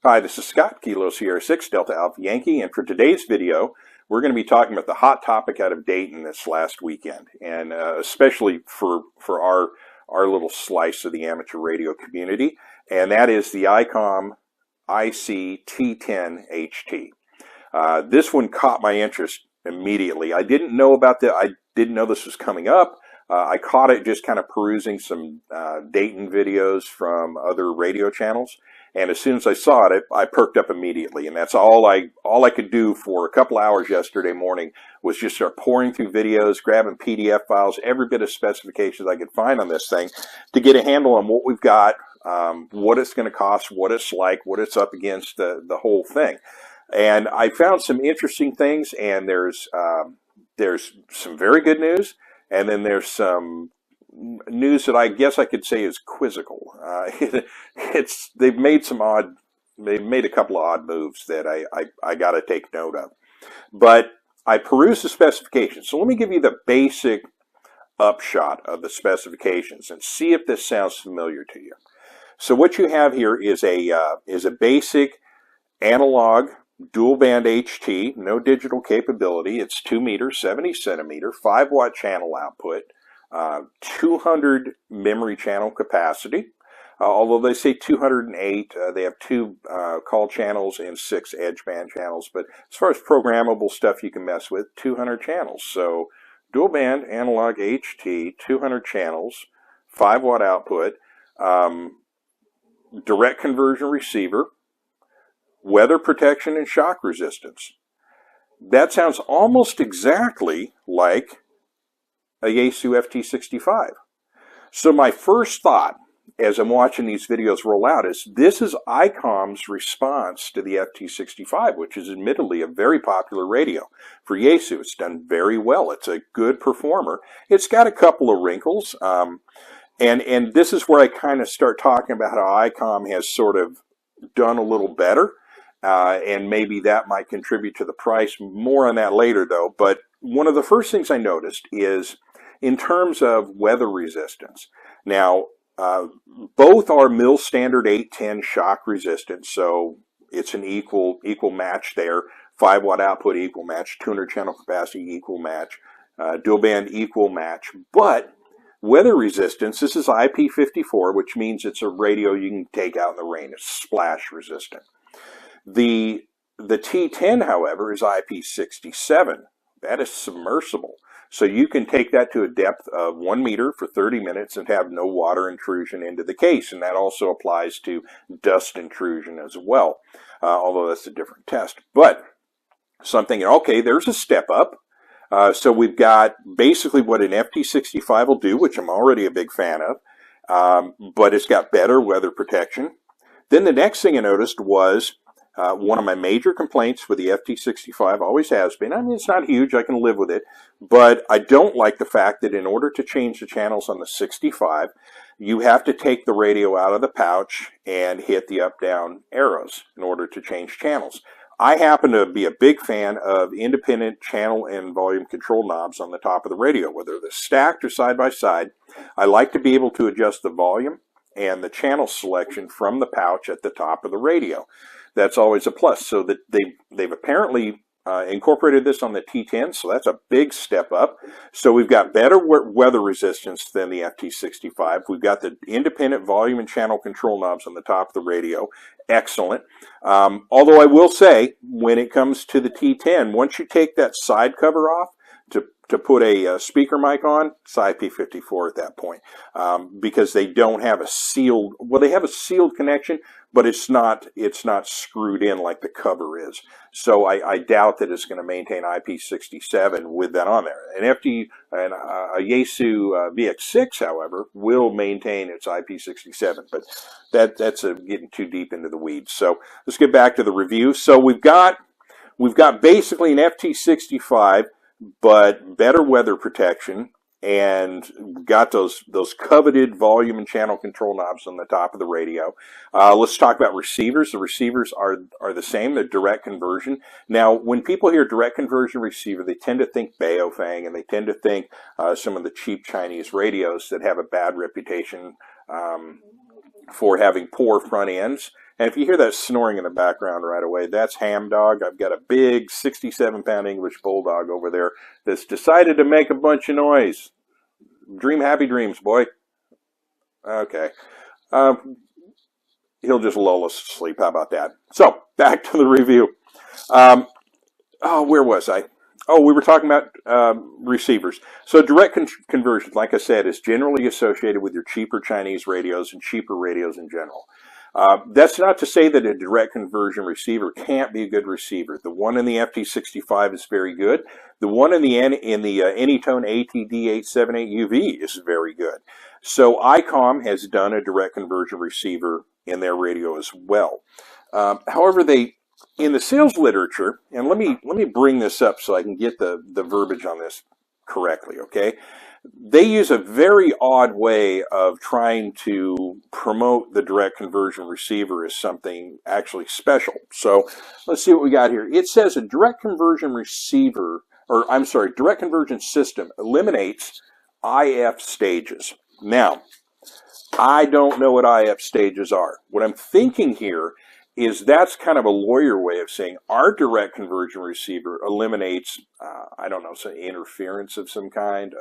Hi, this is Scott, Kilo Sierra 6, Delta Alpha Yankee, and for today's video, we're going to be talking about the hot topic out of Dayton this last weekend, and especially for our little slice of the amateur radio community, and that is the Icom IC-T10 HT. This one caught my interest immediately. I didn't know this was coming up. I caught it just kind of perusing some Dayton videos from other radio channels. And as soon as I saw it, I perked up immediately, and that's all I could do for a couple hours yesterday morning was just start pouring through videos, grabbing PDF files, every bit of specifications I could find on this thing to get a handle on what we've got, what it's going to cost, what it's like, what it's up against, the whole thing. And I found some interesting things, and there's some very good news, and then there's some news that I guess I could say is quizzical. They've made a couple of odd moves that I got to take note of. But I perused the specifications. So let me give you the basic upshot of the specifications and see if this sounds familiar to you. So what you have here is a basic analog dual band HT, no digital capability. It's 2 meters, 70 centimeter, 5-watt channel output. 200 memory channel capacity, although they say 208, they have 2 call channels and 6 edge band channels, but as far as programmable stuff you can mess with, 200 channels. So dual band analog HT, 200 channels, 5-watt output, direct conversion receiver, weather protection and shock resistance. That sounds almost exactly like a Yaesu FT65. So my first thought as I'm watching these videos roll out is this is Icom's response to the FT65, which is admittedly a very popular radio. For Yaesu, it's done very well. It's a good performer. It's got a couple of wrinkles, and this is where I kind of start talking about how Icom has sort of done a little better, and maybe that might contribute to the price. More on that later, though. But one of the first things I noticed is in terms of weather resistance. Now, both are mill standard 810 shock resistant, so it's an equal match there. 5-watt output equal match, 200 channel capacity equal match, dual band equal match. But weather resistance, this is IP54, which means it's a radio you can take out in the rain. It's splash resistant. The T10, however, is IP67. That is submersible. So you can take that to a depth of 1 meter for 30 minutes and have no water intrusion into the case. And that also applies to dust intrusion as well, although that's a different test. But something, okay, there's a step up. So we've got basically what an FT65 will do, which I'm already a big fan of, but it's got better weather protection. Then the next thing I noticed was one of my major complaints with the FT65 always has been, I mean, it's not huge, I can live with it, but I don't like the fact that in order to change the channels on the 65, you have to take the radio out of the pouch and hit the up-down arrows in order to change channels. I happen to be a big fan of independent channel and volume control knobs on the top of the radio, whether they're stacked or side by side. I like to be able to adjust the volume and the channel selection from the pouch at the top of the radio. That's always a plus. So that they've apparently incorporated this on the T10, so that's a big step up. So we've got better weather resistance than the FT65. We've got the independent volume and channel control knobs on the top of the radio. Excellent. Although I will say, when it comes to the T10, once you take that side cover off to put a speaker mic on, it's IP54 at that point, because they don't have a sealed, well, they have a sealed connection, but it's not screwed in like the cover is. So I doubt that it's going to maintain IP67 with that on there. A Yaesu VX6, however, will maintain its IP67, but that's getting too deep into the weeds. So let's get back to the review. So we've got basically an FT65, but better weather protection, and got those coveted volume and channel control knobs on the top of the radio. Let's talk about receivers. The receivers are the same. They're direct conversion. Now, when people hear direct conversion receiver, they tend to think Baofeng, and they tend to think some of the cheap Chinese radios that have a bad reputation for having poor front ends And if you hear that snoring in the background right away, that's Ham Dog. I've got a big 67-pound English Bulldog over there that's decided to make a bunch of noise. Dream happy dreams, boy. Okay. He'll just lull us to sleep. How about that? So, back to the review. Where was I? Oh, we were talking about receivers. So direct conversion, like I said, is generally associated with your cheaper Chinese radios and cheaper radios in general. That's not to say that a direct conversion receiver can't be a good receiver. The one in the FT65 is very good. The one in the Anytone ATD878UV is very good. So Icom has done a direct conversion receiver in their radio as well. However, in the sales literature, and let me bring this up so I can get the verbiage on this correctly, okay? They use a very odd way of trying to promote the direct conversion receiver as something actually special. So let's see what we got here. It says a direct conversion receiver, or I'm sorry, direct conversion system eliminates IF stages. Now, I don't know what IF stages are. What I'm thinking here is that's kind of a lawyer way of saying our direct conversion receiver eliminates, I don't know, some interference of some kind.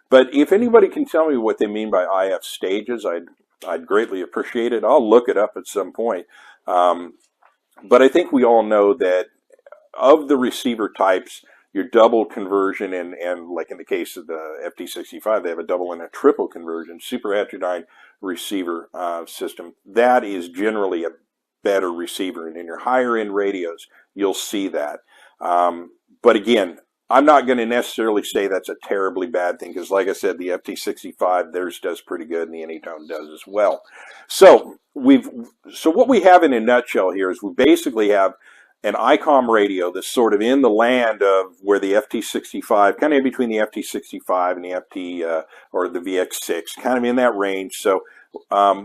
But if anybody can tell me what they mean by IF stages, I'd greatly appreciate it. I'll look it up at some point. But I think we all know that of the receiver types, your double conversion and like in the case of the FT65, they have a double and a triple conversion, super heterodyne receiver system. That is generally a better receiver, and in your higher end radios you'll see that. But again, I'm not going to necessarily say that's a terribly bad thing, because like I said, the FT65, theirs does pretty good, and the Anytone does as well. So what we have in a nutshell here is we basically have an Icom radio that's sort of in the land of where the FT65, kind of in between the FT65 and the FT or the VX6, kind of in that range. So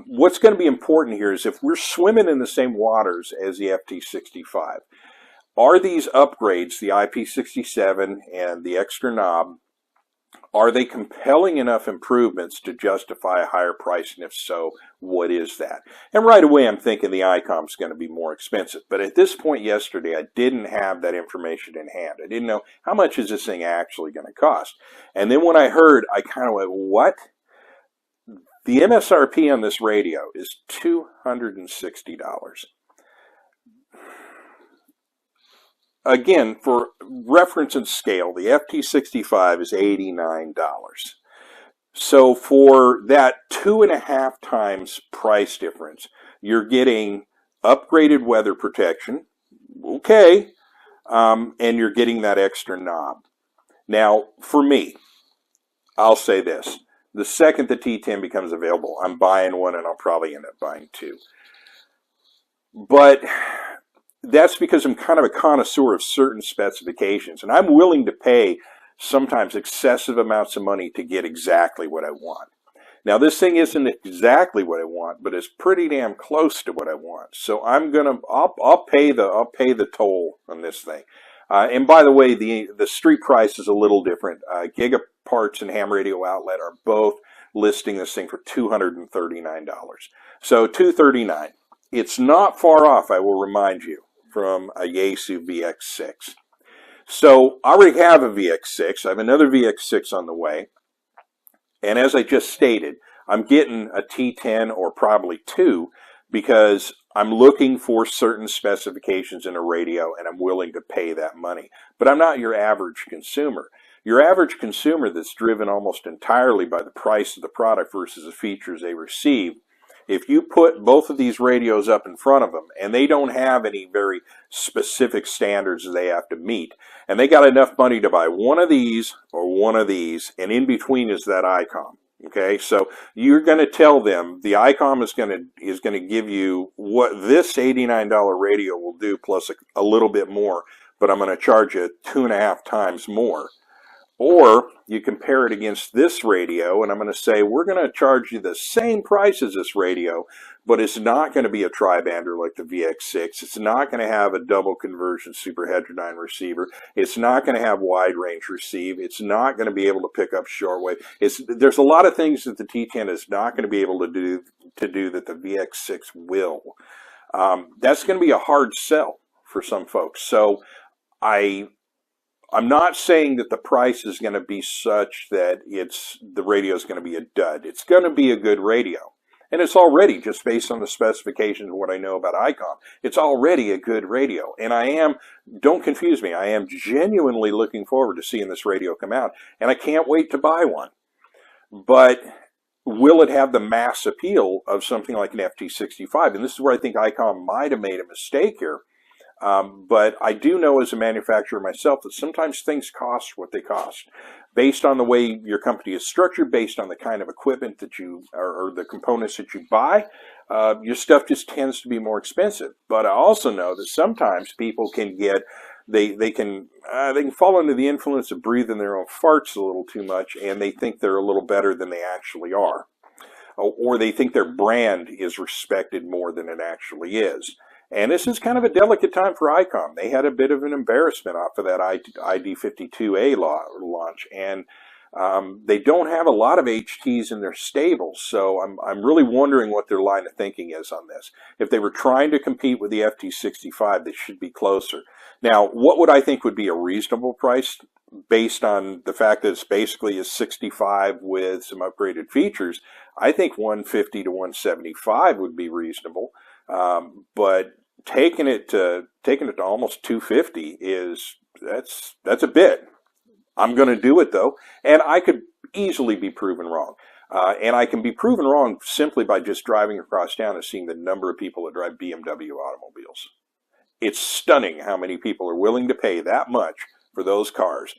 what's going to be important here is if we're swimming in the same waters as the FT65, are these upgrades, the IP67 and the extra knob, are they compelling enough improvements to justify a higher price? And if so, what is that? And right away I'm thinking the Icom's going to be more expensive. But at this point yesterday, I didn't have that information in hand. I didn't know how much is this thing actually going to cost. And then when I heard, I kind of went, what? The MSRP on this radio is $260. Again, for reference and scale, the FT65 is $89. So for that 2.5 times price difference, you're getting upgraded weather protection, okay, and you're getting that extra knob. Now, for me, I'll say this. The second the T10 becomes available, I'm buying one, and I'll probably end up buying two. But that's because I'm kind of a connoisseur of certain specifications, and I'm willing to pay sometimes excessive amounts of money to get exactly what I want. Now, this thing isn't exactly what I want, but it's pretty damn close to what I want. So I'll pay the toll on this thing. And by the way, the street price is a little different. Gigaparts and Ham Radio Outlet are both listing this thing for $239. So $239. It's not far off, I will remind you, from a Yaesu VX6. So I already have a VX6. I have another VX6 on the way. And as I just stated, I'm getting a T10 or probably two because I'm looking for certain specifications in a radio and I'm willing to pay that money. But I'm not your average consumer. Your average consumer that's driven almost entirely by the price of the product versus the features they receive, if you put both of these radios up in front of them and they don't have any very specific standards they have to meet, and they got enough money to buy one of these or one of these, and in between is that Icom. Okay, so you're going to tell them the Icom is going to give you what this $89 radio will do plus a little bit more, but I'm going to charge you 2.5 times more. Or you compare it against this radio, and I'm going to say, we're going to charge you the same price as this radio, but it's not going to be a tri-bander like the VX6. It's not going to have a double conversion super heterodyne receiver. It's not going to have wide range receive. It's not going to be able to pick up shortwave. There's a lot of things that the T10 is not going to be able to do that the VX6 will. that's going to be a hard sell for some folks. So I'm not saying that the price is going to be such that the radio is going to be a dud. It's going to be a good radio. And it's already, just based on the specifications of what I know about Icom, it's already a good radio. And don't confuse me, I am genuinely looking forward to seeing this radio come out. And I can't wait to buy one. But will it have the mass appeal of something like an FT65? And this is where I think Icom might have made a mistake here. But I do know as a manufacturer myself that sometimes things cost what they cost. Based on the way your company is structured, based on the kind of equipment that or the components that you buy, your stuff just tends to be more expensive. But I also know that sometimes people can they can fall under the influence of breathing their own farts a little too much, and they think they're a little better than they actually are. Or they think their brand is respected more than it actually is. And this is kind of a delicate time for Icom. They had a bit of an embarrassment off of that ID52A launch, and they don't have a lot of HTs in their stables. So I'm really wondering what their line of thinking is on this. If they were trying to compete with the FT65, they should be closer. Now, what would I think would be a reasonable price based on the fact that it's basically a 65 with some upgraded features? I think 150 to 175 would be reasonable. But taking it to almost 250 that's a bit. I'm going to do it though, and I could easily be proven wrong. And I can be proven wrong simply by just driving across town and seeing the number of people that drive BMW automobiles. It's stunning how many people are willing to pay that much for those cars.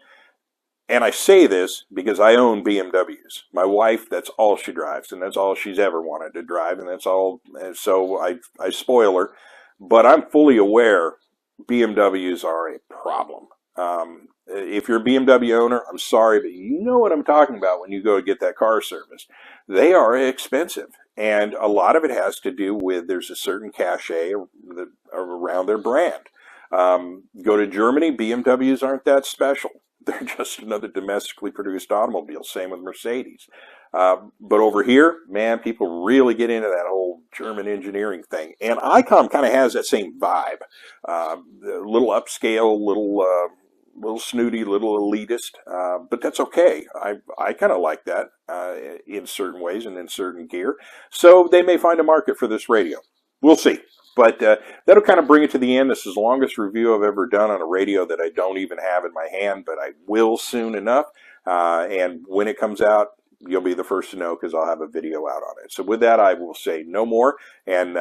And I say this because I own BMWs. My wife, that's all she drives, and that's all she's ever wanted to drive, and that's all. And so I spoil her, but I'm fully aware BMWs are a problem. If you're a BMW owner, I'm sorry, but you know what I'm talking about when you go to get that car serviced. They are expensive, and a lot of it has to do with there's a certain cachet around their brand. Go to Germany, BMWs aren't that special. They're just another domestically produced automobile. Same with Mercedes. But over here, man, people really get into that whole German engineering thing. And Icom kind of has that same vibe. A little upscale, little snooty, little elitist. But that's okay. I kind of like that in certain ways and in certain gear. So they may find a market for this radio. We'll see. But that'll kind of bring it to the end. This is the longest review I've ever done on a radio that I don't even have in my hand, but I will soon enough. And when it comes out, you'll be the first to know because I'll have a video out on it. So with that, I will say no more, and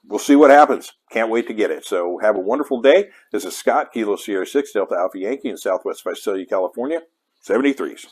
we'll see what happens. Can't wait to get it. So have a wonderful day. This is Scott, Kilo Sierra 6, Delta Alpha Yankee in Southwest Visalia, California, 73s.